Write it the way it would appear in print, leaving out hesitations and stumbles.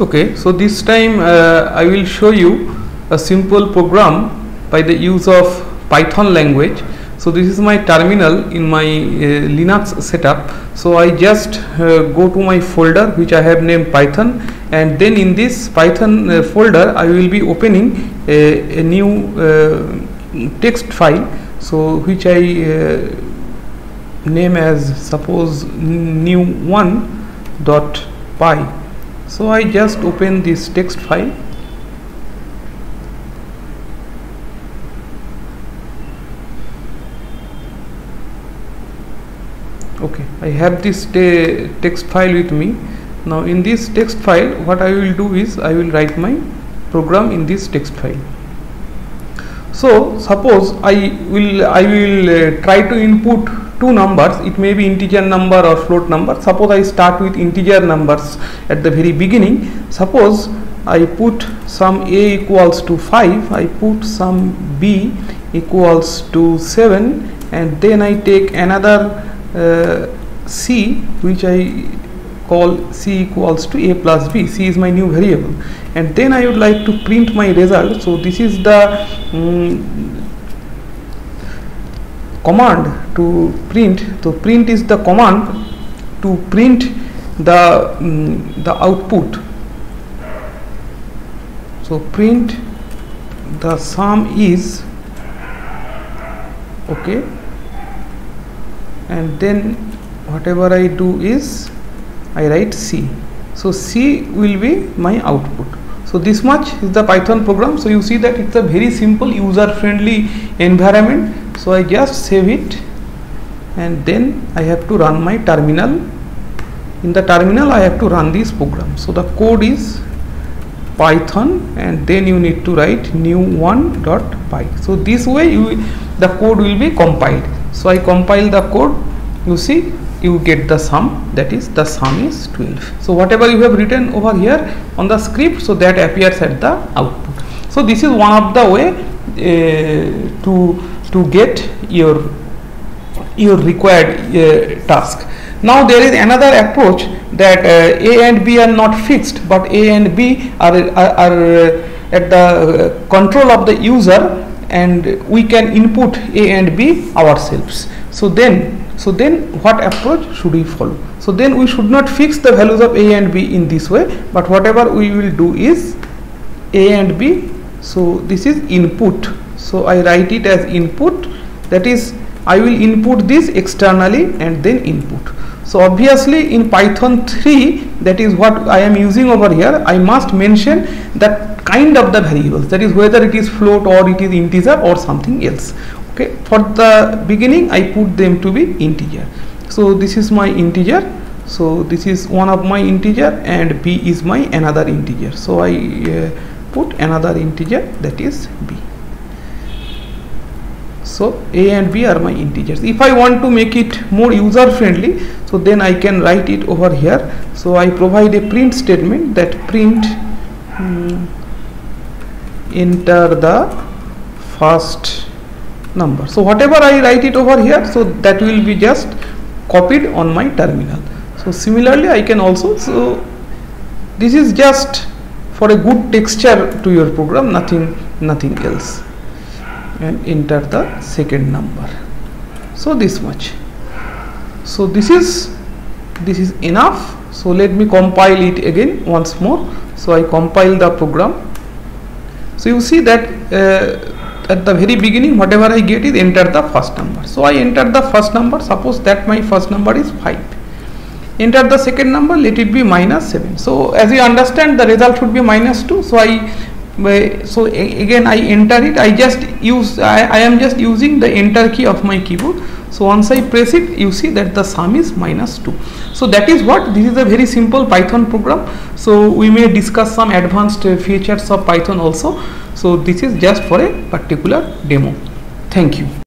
Okay, so this time I will show you a simple program by the use of Python language. So this is my terminal in my Linux setup. So I just go to my folder which I have named Python, and then in this Python folder I will be opening a new text file, so which I name as suppose new1.py. So I just open this text file. Okay, I have this text file with me. Now in this text file, what I will do is I will write my program in this text file. So suppose I will try to input two numbers. It may be integer number or float number. Suppose I start with integer numbers at the very beginning. Suppose I put some a equals to 5, I put some b equals to 7, and then I take another c which I call c equals to a plus b. C is my new variable, and then I would like to print my result. So this is the command to print. So print is the command to print the output. So print the sum is, okay, and then whatever I do is I write C. So C will be my output. So this much is the Python program. So you see that it's a very simple user friendly environment. So I just save it, and then I have to run my terminal. In the terminal I have to run this program. So the code is Python, and then you need to write new1.py. So this way the code will be compiled. So I compile the code. You see, you get the sum, that is the sum is 12. So whatever you have written over here on the script, so that appears at the output. So this is one of the way to get your required task. Now there is another approach that a and b are not fixed, but a and b are at the control of the user, and we can input a and b ourselves. So then what approach should we follow? So then we should not fix the values of a and b in this way, but whatever we will do is a and b. So this is input. So I write it as input, that is I will input this externally and then input. So obviously in Python 3, that is what I am using over here, I must mention that kind of the variables, that is whether it is float or it is integer or something else. Okay, for the beginning I put them to be integer. So this is my integer. So this is one of my integer, and b is my another integer. So I put another integer, that is b. So a and b are my integers. If I want to make it more user friendly, so then I can write it over here. So I provide a print statement, that print enter the first number. So whatever I write it over here, so that will be just copied on my terminal. So similarly I can also, so this is just for a good texture to your program, nothing else, and enter the second number. So this much. So this is enough. So let me compile it again once more. So I compile the program. So you see that at the very beginning whatever I get is enter the first number. So I enter the first number. Suppose that my first number is 5. Enter the second number, let it be -7. So as you understand, the result should be -2. So again I enter it. I am just using the enter key of my keyboard. So once I press it, you see that the sum is -2. So that is what, this is a very simple Python program. So we may discuss some advanced features of Python also. So this is just for a particular demo. Thank you.